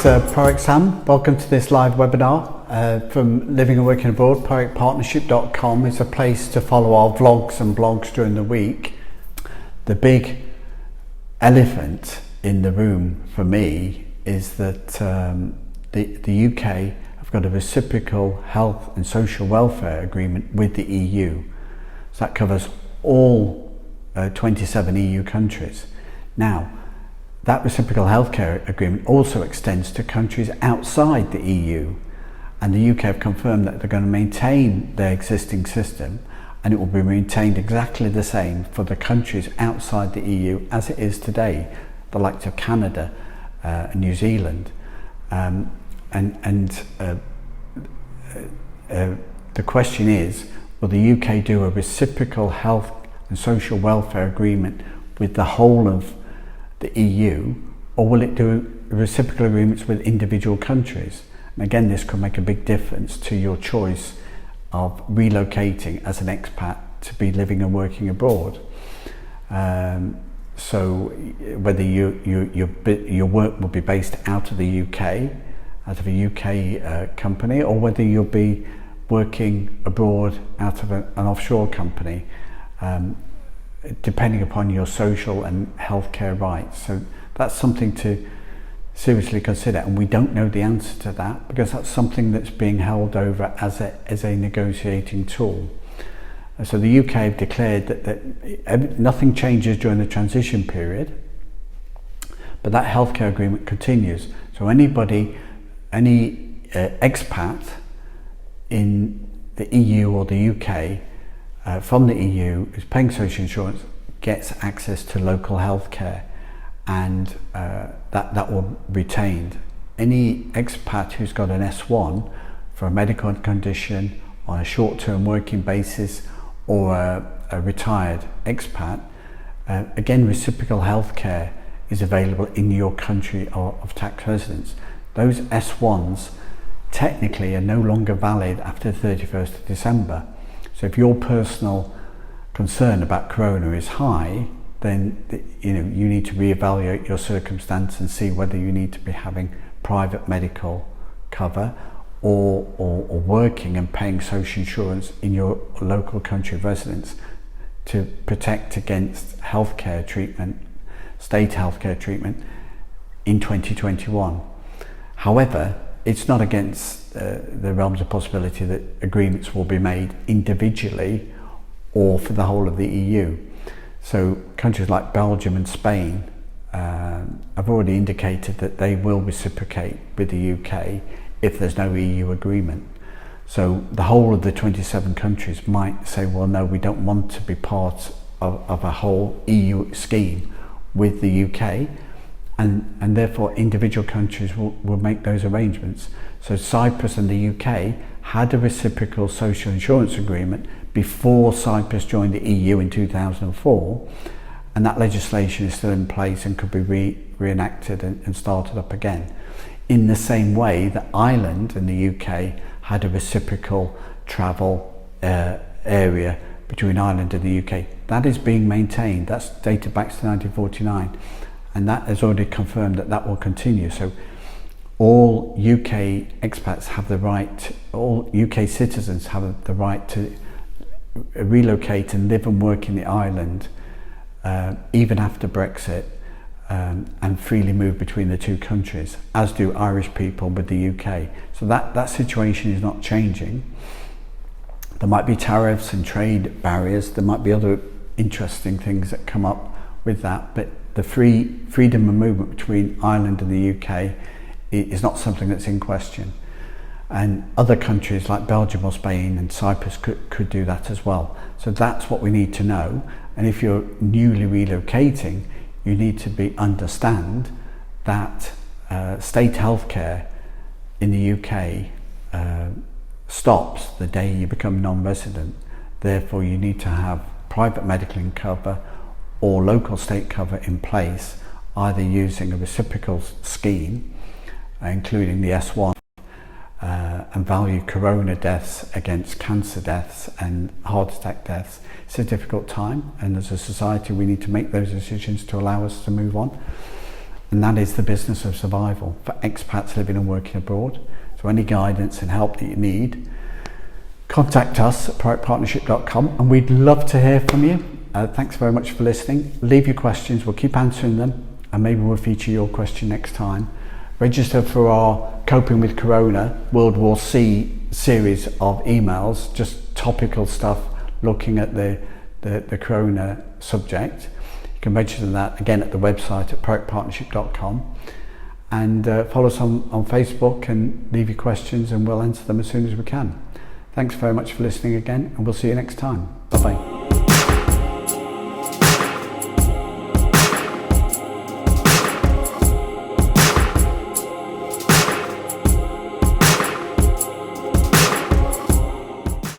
it's ProACT Sam. Welcome to this live webinar from Living and Working Abroad. ProACTPartnership.com is a place to follow our vlogs and blogs during the week. The big elephant in the room for me is that the UK have got a reciprocal health and social welfare agreement with the EU. So that covers all 27 EU countries. Now, that reciprocal healthcare agreement also extends to countries outside the EU, and the UK have confirmed that they're going to maintain their existing system, and it will be maintained exactly the same for the countries outside the EU as it is today, the likes of Canada and New Zealand. The question is, will the UK do a reciprocal health and social welfare agreement with the whole of the EU, or will it do reciprocal agreements with individual countries? And again, this could make a big difference to your choice of relocating as an expat to be living and working abroad. So whether your work will be based out of the UK, out of a UK company, or whether you'll be working abroad out of an offshore company, depending upon your social and healthcare rights. So that's something to seriously consider, and we don't know the answer to that because that's something that's being held over as a negotiating tool. So the UK have declared that nothing changes during the transition period, but that healthcare agreement continues. So any expat in the EU or the UK from the EU who's paying social insurance gets access to local healthcare, and that will be retained. Any expat who's got an S1 for a medical condition on a short-term working basis, or a retired expat, again, reciprocal healthcare is available in your country of tax residence. Those S1s technically are no longer valid after the 31st of December. So if your personal concern about corona is high, then you need to reevaluate your circumstance and see whether you need to be having private medical cover or working and paying social insurance in your local country of residence to protect against healthcare treatment, state healthcare treatment in 2021. However, it's not against the realms of possibility that agreements will be made individually or for the whole of the EU. So countries like Belgium and Spain have already indicated that they will reciprocate with the UK if there's no EU agreement. So the whole of the 27 countries might say, well, no, we don't want to be part of a whole EU scheme with the UK, and therefore individual countries will make those arrangements. So Cyprus and the UK had a reciprocal social insurance agreement before Cyprus joined the EU in 2004, and that legislation is still in place and could be reenacted and started up again. In the same way that Ireland and the UK had a reciprocal travel area between Ireland and the UK. That is being maintained. That's dated back to 1949, and that has already confirmed that will continue. So all UK expats have the right, all UK citizens have the right to relocate and live and work in the island even after Brexit, and freely move between the two countries, as do Irish people with the UK. So that situation is not changing. There might be tariffs and trade barriers, there might be other interesting things that come up with that, but the freedom of movement between Ireland and the UK is not something that's in question. And other countries like Belgium or Spain and Cyprus could do that as well. So that's what we need to know. And if you're newly relocating, you need to understand that state healthcare in the UK stops the day you become non-resident. Therefore, you need to have private medical cover or local state cover in place, either using a reciprocal scheme, including the S1, and value corona deaths against cancer deaths and heart attack deaths. It's a difficult time, and as a society we need to make those decisions to allow us to move on. and that is the business of survival for expats living and working abroad. So any guidance and help that you need, contact us at ProACTPartnership.com, and we'd love to hear from you. Thanks very much for listening. Leave your questions, we'll keep answering them, and maybe we'll feature your question next time. Register for our Coping with Corona World War C series of emails, just topical stuff looking at the corona subject. You can register that again at the website at ProACTPartnership.com, and follow us on Facebook and leave your questions, and we'll answer them as soon as we can. Thanks very much for listening again, and we'll see you next time. Bye bye.